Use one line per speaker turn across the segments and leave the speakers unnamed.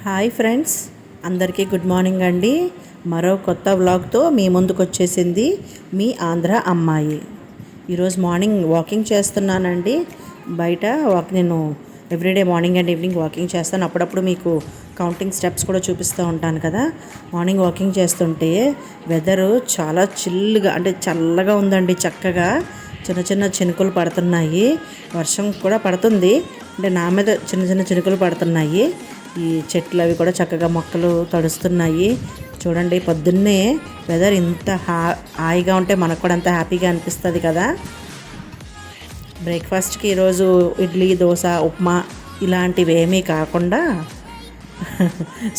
Hi friends, అందరికీ good morning అండి. మరో కొత్త వ్లాగ్తో మీ ముందుకు వచ్చేసింది మీ ఆంధ్ర అమ్మాయి. ఈరోజు మార్నింగ్ వాకింగ్ చేస్తున్నానండి. బయట నేను everyday morning and evening walking చేస్తాను. అప్పుడప్పుడు మీకు కౌంటింగ్ స్టెప్స్ కూడా చూపిస్తూ ఉంటాను కదా. మార్నింగ్ వాకింగ్ చేస్తుంటే వెదరు చాలా చిల్లుగా అంటే చల్లగా ఉందండి. చక్కగా చిన్న చిన్న చినుకులు పడుతున్నాయి. వర్షం కూడా పడుతుంది, అంటే నా మీద చిన్న చిన్న చినుకులు పడుతున్నాయి. ఈ చెట్లు అవి కూడా చక్కగా మొక్కలు తడుస్తున్నాయి. చూడండి, పొద్దున్నే వెదర్ ఇంత హాయిగా ఉంటే మనకు కూడా అంత హ్యాపీగా అనిపిస్తుంది కదా. బ్రేక్ఫాస్ట్కి ఈరోజు ఇడ్లీ, దోశ, ఉప్మా ఇలాంటివి ఏమీ కాకుండా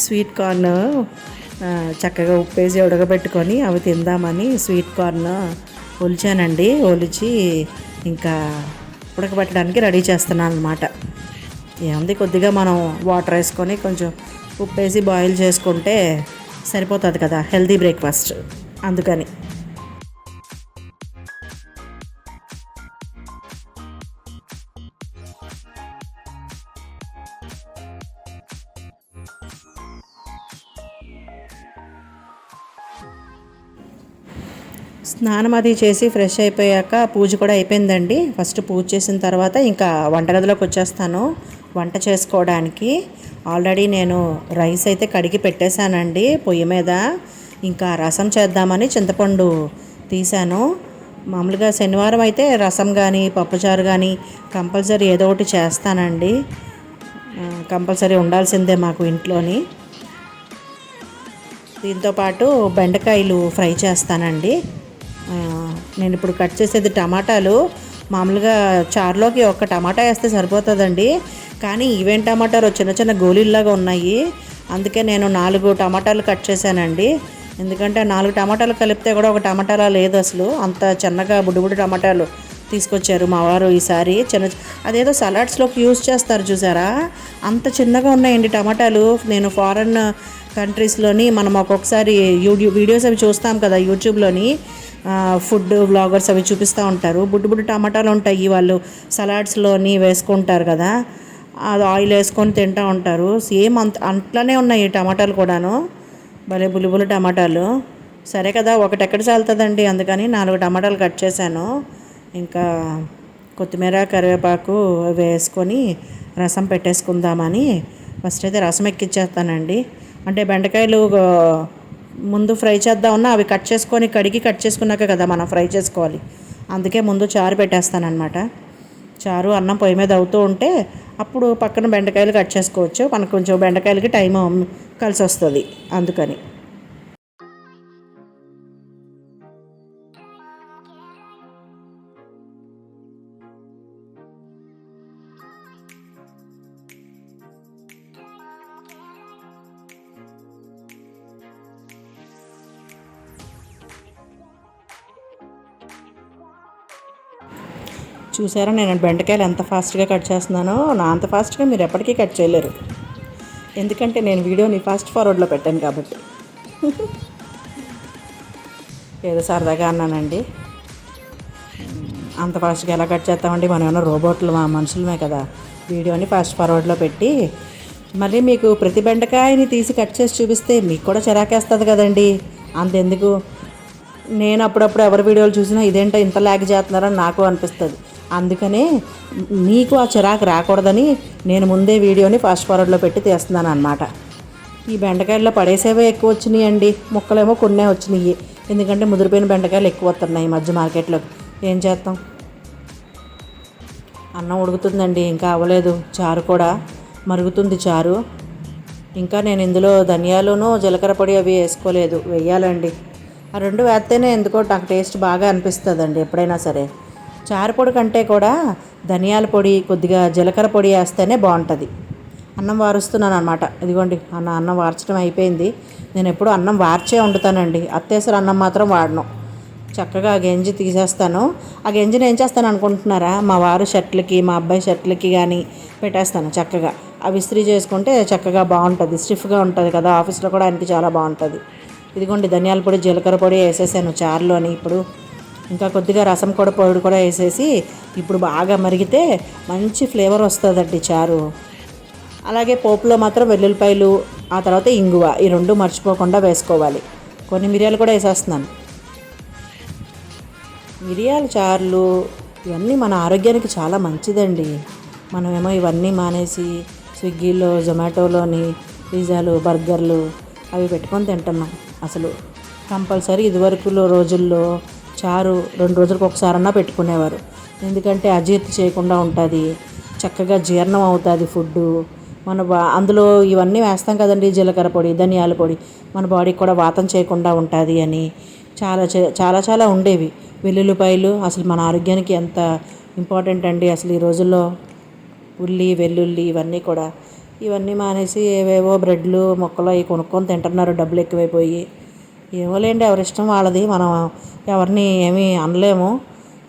స్వీట్ కార్న్ చక్కగా ఉప్పేసి ఉడకబెట్టుకొని అవి తిందామని స్వీట్ కార్న్ ఒలిచానండి. ఒలిచి ఇంకా ఉడకబెట్టడానికి రెడీ చేస్తున్నాను అనమాట. ఏముంది, కొద్దిగా మనం వాటర్ వేసుకొని కొంచెం ఉప్పు వేసి బాయిల్ చేసుకుంటే సరిపోతుంది కదా, హెల్తీ బ్రేక్ఫాస్ట్. అందుకని స్నానం అది చేసి ఫ్రెష్ అయిపోయాక పూజ కూడా అయిపోయిందండి. ఫస్ట్ పూజ చేసిన తర్వాత ఇంకా వంటగదిలోకి వచ్చేస్తాను వంట చేసుకోవడానికి. ఆల్రెడీ నేను రైస్ అయితే కడిగి పెట్టేశానండి పొయ్యి మీద. ఇంకా రసం చేద్దామని చింతపండు తీశాను. మామూలుగా శనివారం అయితే రసం కానీ పప్పుచారు కానీ కంపల్సరీ ఏదో ఒకటి చేస్తానండి. కంపల్సరీ ఉండాల్సిందే మాకు ఇంట్లోని. దీంతోపాటు బెండకాయలు ఫ్రై చేస్తానండి. నేను ఇప్పుడు కట్ చేసేది టమాటాలు. మామూలుగా చారులోకి ఒక టమాటా వేస్తే సరిపోతుందండి, కానీ ఈవెన్ టమాటాలు చిన్న చిన్న గోళీల్లాగా ఉన్నాయి. అందుకే నేను 4 టమాటాలు కట్ చేశానండి. ఎందుకంటే 4 టమాటాలు కలిపితే కూడా ఒక టమాటాలా లేదు అసలు. అంత చిన్నగా బుడ్డి టమాటాలు తీసుకొచ్చారు మా వారు ఈసారి. అదేదో సలాడ్స్లోకి యూజ్ చేస్తారు చూసారా, అంత చిన్నగా ఉన్నాయండి టమాటాలు. నేను ఫారెన్ కంట్రీస్లోని మనం ఒక్కొక్కసారి వీడియోస్ అవి చూస్తాం కదా యూట్యూబ్లోని, ఫుడ్ బ్లాగర్స్ అవి చూపిస్తూ ఉంటారు. బుడ్డి టమాటాలు ఉంటాయి, వాళ్ళు సలాడ్స్లోని వేసుకుంటారు కదా, అది ఆయిల్ వేసుకొని తింటూ ఉంటారు. సేమ్ అట్లానే ఉన్నాయి ఈ టమాటాలు కూడాను, భలే బుల్లి టమాటాలు. సరే కదా, ఒకటి ఎక్కడ చాలుతుందండి, అందుకని 4 టమాటాలు కట్ చేశాను. ఇంకా కొత్తిమీర, కరివేపాకు వేసుకొని రసం పెట్టేసుకుందామని ఫస్ట్ అయితే రసం ఎక్కించేస్తానండి. అంటే బెండకాయలు ముందు ఫ్రై చేద్దామన్నా అవి కడిగి కట్ చేసుకున్నాక కదా మనం ఫ్రై చేసుకోవాలి. అందుకే ముందు చారు పెట్టేస్తానమాట. చారు అన్నం పొయ్యి మీద అవుతూ ఉంటే అప్పుడు పక్కన బెండకాయలు కట్ చేసుకోవచ్చు. మనకు కొంచెం బెండకాయలకి టైం కలిసి వస్తుంది, అందుకని. చూసారా నేను బెండకాయలు ఎంత ఫాస్ట్గా కట్ చేస్తున్నానో. నా అంత ఫాస్ట్గా మీరు ఎప్పటికీ కట్ చేయలేరు, ఎందుకంటే నేను వీడియోని ఫాస్ట్ ఫార్వర్డ్లో పెట్టాను కాబట్టి. ఏదో సరదాగా అన్నానండి. అంత ఫాస్ట్గా ఎలా కట్ చేస్తామండి, మనం ఏమన్నా రోబోట్లు, మా మనుషులమే కదా. వీడియోని ఫాస్ట్ ఫార్వర్డ్లో పెట్టి మళ్ళీ మీకు ప్రతి బెండకాయని తీసి కట్ చేసి చూపిస్తే మీకు కూడా చిరాకేస్తుంది కదండి. అంతెందుకు, నేను అప్పుడప్పుడు ఎవరి వీడియోలు చూసినా ఇదేంటో ఇంత ల్యాగ్ చేస్తున్నారని నాకు అనిపిస్తుంది. అందుకనే మీకు ఆ చిరాకు రాకూడదని నేను ముందే వీడియోని ఫాస్ట్ ఫార్వర్డ్లో పెట్టి తీస్తున్నాను అనమాట. ఈ బెండకాయల్లో పడేసేవే ఎక్కువ వచ్చినాయండి, ముక్కలేమో కొన్నే వచ్చినాయి. ఎందుకంటే ముదిరిపోయిన బెండకాయలు ఎక్కువ వస్తున్నాయి ఈ మధ్య మార్కెట్లో. ఏం చేస్తాం. అన్నం ఉడుకుతుందండి, ఇంకా అవ్వలేదు. చారు కూడా మరుగుతుంది చారు. ఇంకా నేను ఇందులో ధనియాలును జీలకర్ర పొడి అవి వేసుకోలేదు, వేయాలండి. ఆ 2 వేస్తేనే ఎందుకో నాకు టేస్ట్ బాగా అనిపిస్తుందండి ఎప్పుడైనా సరే. చారు పొడి కంటే కూడా ధనియాల పొడి, కొద్దిగా జీలకర్ర పొడి వేస్తేనే బాగుంటుంది. అన్నం వారుస్తున్నాను అనమాట. ఇదిగోండి, అన్నం వార్చడం అయిపోయింది. నేను ఎప్పుడు అన్నం వార్చే వండుతానండి, అత్తేసరి అన్నం మాత్రం వాడను. చక్కగా ఆ గంజి తీసేస్తాను. ఆ గంజిని ఏం చేస్తాను అనుకుంటున్నారా, మా వారు షర్ట్లకి, మా అబ్బాయి షర్ట్లకి కానీ పెట్టేస్తాను. చక్కగా అవి ఇస్త్రీ చేసుకుంటే చక్కగా బాగుంటుంది, స్టిఫ్గా ఉంటుంది కదా. ఆఫీస్లో కూడా ఆయనకి చాలా బాగుంటుంది. ఇదిగోండి, ధనియాల పొడి, జీలకర్ర పొడి వేసేసాను చారులోని. ఇప్పుడు ఇంకా కొద్దిగా రసం పొడి కూడా వేసేసి ఇప్పుడు బాగా మరిగితే మంచి ఫ్లేవర్ వస్తుందండి చారు. అలాగే పోపులో మాత్రం వెల్లుల్లిపాయలు, ఆ తర్వాత ఇంగువ, ఈ రెండు మర్చిపోకుండా వేసుకోవాలి. కొన్ని మిరియాలు కూడా వేసేస్తున్నాను. మిరియాల చారులు ఇవన్నీ మన ఆరోగ్యానికి చాలా మంచిదండి. మనమేమో ఇవన్నీ మానేసి స్విగ్గీలో, జొమాటోలోని పిజ్జాలు, బర్గర్లు అవి పెట్టుకొని తింటున్నాం. అసలు కంపల్సరీ ఇదివరకు రోజుల్లో చారు 2 రోజులకు ఒకసారన్నా పెట్టుకునేవారు. ఎందుకంటే అజీర్తి చేయకుండా ఉంటుంది, చక్కగా జీర్ణం అవుతుంది ఫుడ్డు. అందులో ఇవన్నీ వేస్తాం కదండి, జీలకర్ర పొడి, ధనియాల పొడి, మన బాడీకి కూడా వాతం చేయకుండా ఉంటుంది అని చాలా చాలా చాలా ఉండేవి. వెల్లుల్లిపాయలు అసలు మన ఆరోగ్యానికి ఎంత ఇంపార్టెంట్ అండి. అసలు ఈ రోజుల్లో ఉల్లి, వెల్లుల్లి ఇవన్నీ మానేసి ఏవేవో బ్రెడ్లు మొక్కలు అవి కొనుక్కొని తింటున్నారు, డబ్బులు ఎక్కువైపోయి. ఏమోలేండి, ఎవరిష్టం వాళ్ళది, మనం ఎవరిని ఏమీ అనలేము.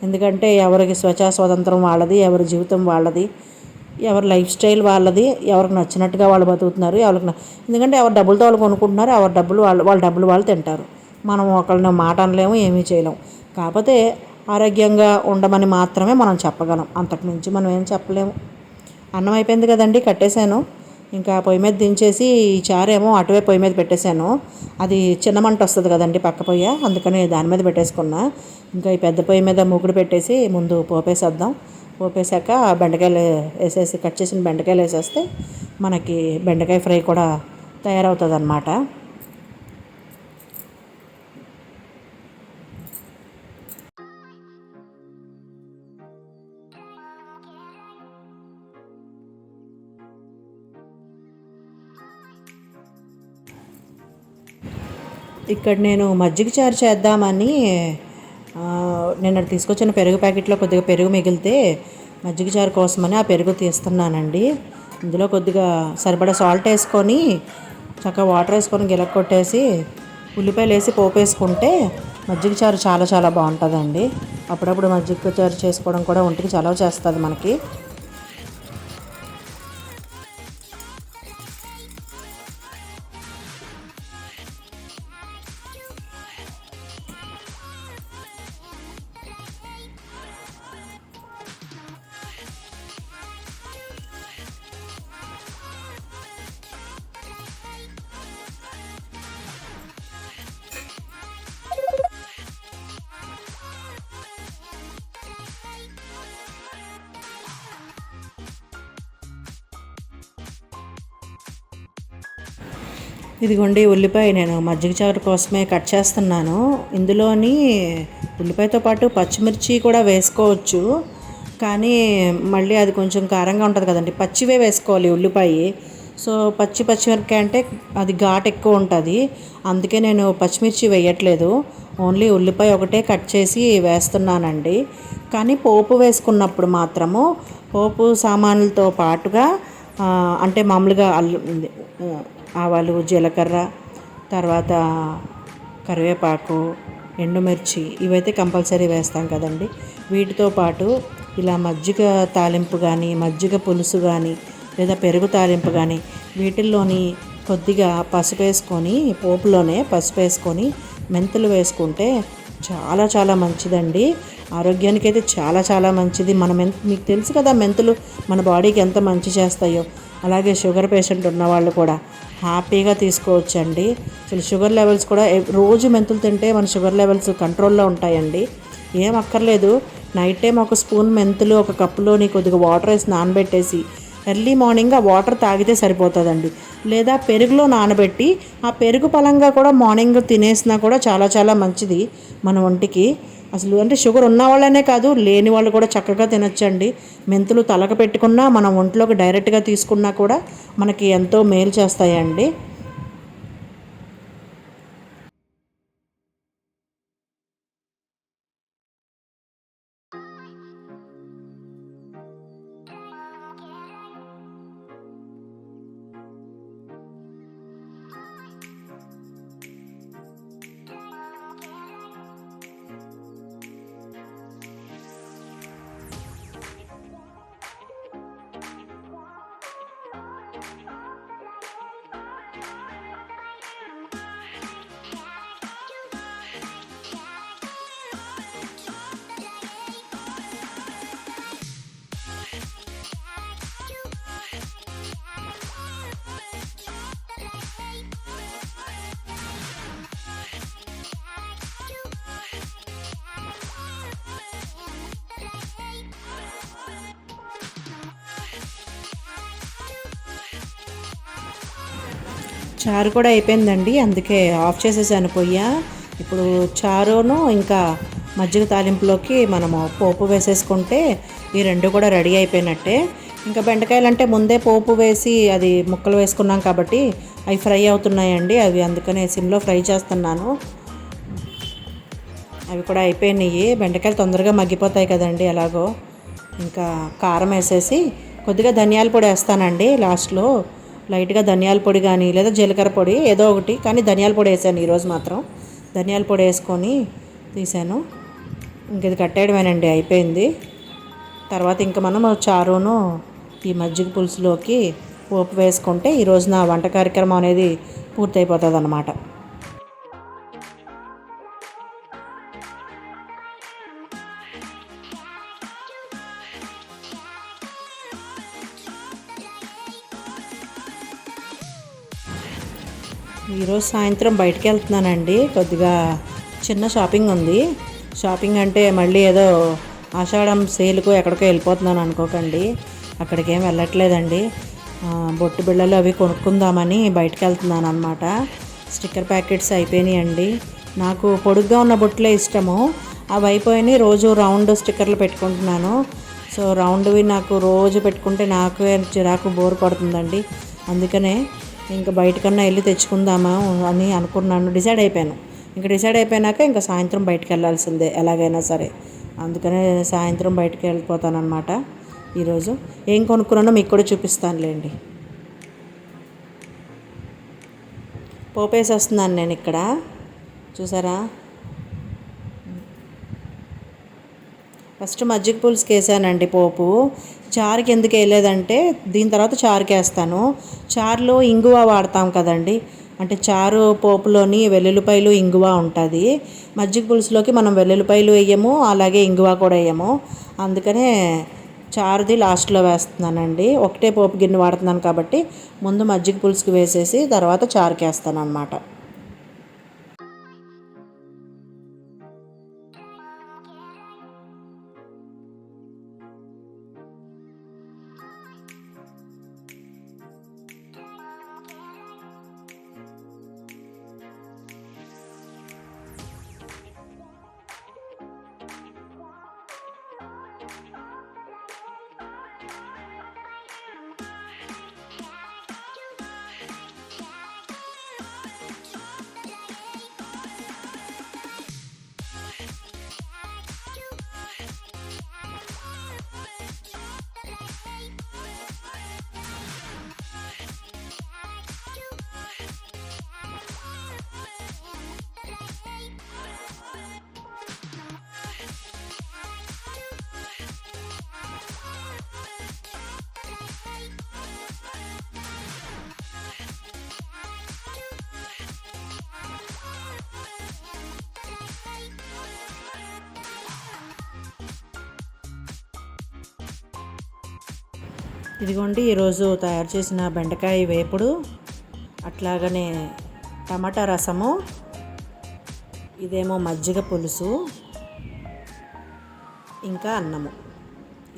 ఎందుకంటే ఎవరికి స్వతంత్రం వాళ్ళది, ఎవరి జీవితం వాళ్ళది, ఎవరి లైఫ్ స్టైల్ వాళ్ళది, ఎవరికి నచ్చినట్టుగా వాళ్ళు బతుకుతున్నారు. ఎందుకంటే ఎవరి డబ్బులతో వాళ్ళు కొనుక్కుంటున్నారు, ఎవరి డబ్బులు వాళ్ళ డబ్బులు వాళ్ళు తింటారు. మనం ఒకళ్ళని మాట అనలేము, ఏమీ చేయలేము. కాకపోతే ఆరోగ్యంగా ఉండమని మాత్రమే మనం చెప్పగలం, అంతకుమించి మనం ఏం చెప్పలేము. అన్నం అయిపోయింది కదండి, కట్టేశాను. ఇంకా పొయ్యి మీద దించేసి ఈ చారేమో అటువైపు పొయ్యి మీద పెట్టేశాను. అది చిన్న మంట వస్తుంది కదండి పక్క పొయ్య, అందుకని దాని మీద పెట్టేసుకున్నా. ఇంకా ఈ పెద్ద పొయ్యి మీద మూకుడు పెట్టేసి ముందు పోపేసేద్దాం. పోపేశాక బెండకాయలు వేసేసి, కట్ చేసిన బెండకాయలు వేసేస్తే మనకి బెండకాయ ఫ్రై కూడా తయారవుతుంది అన్నమాట. ఇక్కడ నేను మజ్జిగ చారు చేద్దామని నిన్న తీసుకొచ్చిన పెరుగు ప్యాకెట్లో కొద్దిగా పెరుగు మిగిలితే మజ్జిగ చారు కోసమని ఆ పెరుగు తీస్తున్నానండి. ఇందులో కొద్దిగా సరిపడా సాల్ట్ వేసుకొని, చక్కగా వాటర్ వేసుకొని గిలక్కొట్టేసి ఉల్లిపాయలు వేసి పోపు వేసుకుంటే మజ్జిగ చారు చాలా చాలా బాగుంటుందండి. అప్పుడప్పుడు మజ్జిగ చారు చేసుకోవడం కూడా ఒంటికి చలవ చేస్తుంది మనకి. ఇదిగోండి ఉల్లిపాయ నేను మజ్జిగ చారు కోసమే కట్ చేస్తున్నాను. ఇందులోని ఉల్లిపాయతో పాటు పచ్చిమిర్చి కూడా వేసుకోవచ్చు, కానీ మళ్ళీ అది కొంచెం కారంగా ఉంటుంది కదండి, పచ్చివే వేసుకోవాలి ఉల్లిపాయ. సో పచ్చిమిరపకాయ అంటే అది ఘాటు ఎక్కువ ఉంటుంది, అందుకే నేను పచ్చిమిర్చి వేయట్లేదు. ఓన్లీ ఉల్లిపాయ ఒకటే కట్ చేసి వేస్తున్నానండి. కానీ పోపు వేసుకున్నప్పుడు మాత్రము పోపు సామాన్లతో పాటుగా అంటే మామూలుగా ఆవాలు, జీలకర్ర, తర్వాత కరివేపాకు, ఎండుమిర్చి ఇవైతే కంపల్సరీ వేస్తాం కదండి. వీటితో పాటు ఇలా మజ్జిగ తాలింపు కానీ, మజ్జిగ పులుసు కానీ, లేదా పెరుగు తాలింపు కానీ వీటిల్లోని కొద్దిగా పసుపు వేసుకొని, పోపులోనే పసుపు వేసుకొని మెంతులు వేసుకుంటే చాలా చాలా మంచిదండి. ఆరోగ్యానికి అయితే చాలా చాలా మంచిది. మీకు తెలుసు కదా మెంతులు మన బాడీకి ఎంత మంచి చేస్తాయో. అలాగే షుగర్ పేషెంట్ ఉన్న వాళ్ళు కూడా హ్యాపీగా తీసుకోవచ్చండి. అసలు షుగర్ లెవెల్స్ కూడా రోజు మెంతులు తింటే మన షుగర్ లెవెల్స్ కంట్రోల్లో ఉంటాయండి. ఏం అక్కర్లేదు, నైట్ టైం ఒక స్పూన్ మెంతులు ఒక కప్పులోని కొద్దిగా వాటర్ వేసి నానబెట్టేసి ఎర్లీ మార్నింగ్ ఆ వాటర్ తాగితే సరిపోతుందండి. లేదా పెరుగులో నానబెట్టి ఆ పెరుగు పలంగా కూడా మార్నింగ్ తినేసినా కూడా చాలా చాలా మంచిది మన ఒంటికి. అసలు అంటే షుగర్ ఉన్న వాళ్ళనే కాదు, లేని వాళ్ళు కూడా చక్కగా తినొచ్చండి. మెంతులు తలక పెట్టుకున్నా మన ఒంట్లోకి డైరెక్ట్గా తీసుకున్నా కూడా మనకి ఎంతో మేలు చేస్తాయండి. చారు కూడా అయిపోయిందండి, అందుకే ఆఫ్ చేసేసాను పొయ్య. ఇప్పుడు చారును ఇంకా మజ్జిగ తాలింపులోకి మనము పోపు వేసేసుకుంటే ఈ రెండు కూడా రెడీ అయిపోయినట్టే. ఇంకా బెండకాయలు అంటే ముందే పోపు వేసి అది ముక్కలు వేసుకున్నాం కాబట్టి అవి ఫ్రై అవుతున్నాయండి. అవి అందుకనే సిమ్లో ఫ్రై చేస్తున్నాను. అవి కూడా అయిపోయినాయి. బెండకాయలు తొందరగా మగ్గిపోతాయి కదండి ఎలాగో. ఇంకా కారం వేసేసి కొద్దిగా ధనియాల పొడి వేస్తానండి లాస్ట్లో. లైట్గా ధనియాల పొడి కానీ లేదా జీలకర్ర పొడి ఏదో ఒకటి, కానీ ధనియాల పొడి వేసాను ఈరోజు మాత్రం. ధనియాల పొడి వేసుకొని తీసాను. ఇంక ఇది కట్టేయడమేనండి, అయిపోయింది. తర్వాత ఇంకా మనం చారును ఈ మజ్జిగ పులుసులోకి పోపు వేసుకుంటే ఈరోజు నా వంట కార్యక్రమం అనేది పూర్తయిపోతుంది అన్నమాట. ఈరోజు సాయంత్రం బయటికి వెళ్తున్నానండి. కొద్దిగా చిన్న షాపింగ్ ఉంది. షాపింగ్ అంటే మళ్ళీ ఏదో ఆషాఢం సేల్కు ఎక్కడికో వెళ్ళిపోతున్నాను అనుకోకండి. అక్కడికి ఏం వెళ్ళట్లేదండి. బొట్టు బిళ్ళలు అవి కొనుక్కుందామని బయటికి వెళ్తున్నాను అనమాట. స్టిక్కర్ ప్యాకెట్స్ అయిపోయినాయండి. నాకు పొడుగ్గా ఉన్న బొట్టులే ఇష్టము. అవి అయిపోయినాయి. రోజు రౌండ్ స్టిక్కర్లు పెట్టుకుంటున్నాను. సో రౌండ్వి నాకు రోజు పెట్టుకుంటే నాకు చిరాకు బోర్ పడుతుందండి. అందుకనే ఇంకా బయటకన్నా వెళ్ళి తెచ్చుకుందామా అని అనుకున్నాను. డిసైడ్ అయిపోయినాక ఇంకా సాయంత్రం బయటకు వెళ్ళాల్సిందే ఎలాగైనా సరే. అందుకనే సాయంత్రం బయటకు వెళ్ళిపోతానమాట. ఈరోజు ఏం కొనుక్కున్నానో మీకు కూడా చూపిస్తానులేండి. పోపేసి వస్తున్నాను నేను ఇక్కడ, చూసారా. ఫస్ట్ మజ్జిగ పులుసుకి వేసానండి పోపు. చారుకి ఎందుకు వేయలేదంటే దీని తర్వాత చారుకి వేస్తాను. చారులో ఇంగువ వాడతాం కదండి, అంటే చారు పోపులోని వెల్లుల్లిపాయలు ఇంగువ ఉంటుంది. మజ్జిగ పులుసులోకి మనం వెల్లుల్లిపాయలు వేయము, అలాగే ఇంగువ కూడా వేయము. అందుకనే చారుది లాస్ట్లో వేస్తున్నానండి. ఒకటే పోపు గిన్నె వాడుతున్నాను కాబట్టి ముందు మజ్జిగ పులుసుకి వేసేసి తర్వాత చారుకి వేస్తాను అన్నమాట. ఇదిగోండి ఈరోజు తయారు చేసిన బెండకాయ వేపుడు, అట్లాగనే టమాటా రసము, ఇదేమో మజ్జిగ పులుసు, ఇంకా అన్నము.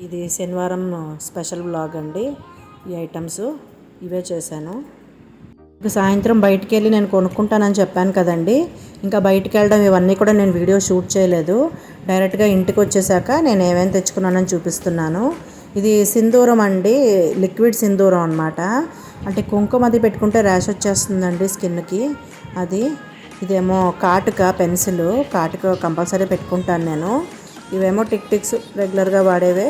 ఇది శనివారం స్పెషల్ వ్లాగ్ అండి. ఈ ఐటమ్స్ ఇవే చేశాను. ఇంకా సాయంత్రం బయటికి వెళ్ళి నేను కొనుక్కుంటానని చెప్పాను కదండి. ఇంకా బయటికి వెళ్ళడం ఇవన్నీ కూడా నేను వీడియో షూట్ చేయలేదు. డైరెక్ట్గా ఇంటికి వచ్చేసాక నేను ఏమేమి తెచ్చుకున్నానని చూపిస్తున్నాను. ఇది సింధూరం అండి, లిక్విడ్ సింధూరం అనమాట. అంటే కుంకుమ అది పెట్టుకుంటే ర్యాష్ వచ్చేస్తుందండి స్కిన్కి అది. ఇదేమో కాటుక పెన్సిల్, కాటుక కంపల్సరీ పెట్టుకుంటాను నేను. ఇవేమో టిక్స్ రెగ్యులర్గా వాడేవే,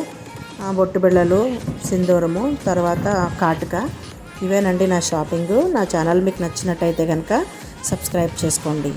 బొట్టు బిళ్ళలు, సింధూరము, తర్వాత కాటుక. ఇవేనండి నా షాపింగు. నా ఛానల్ మీకు నచ్చినట్టయితే కనుక సబ్స్క్రైబ్ చేసుకోండి.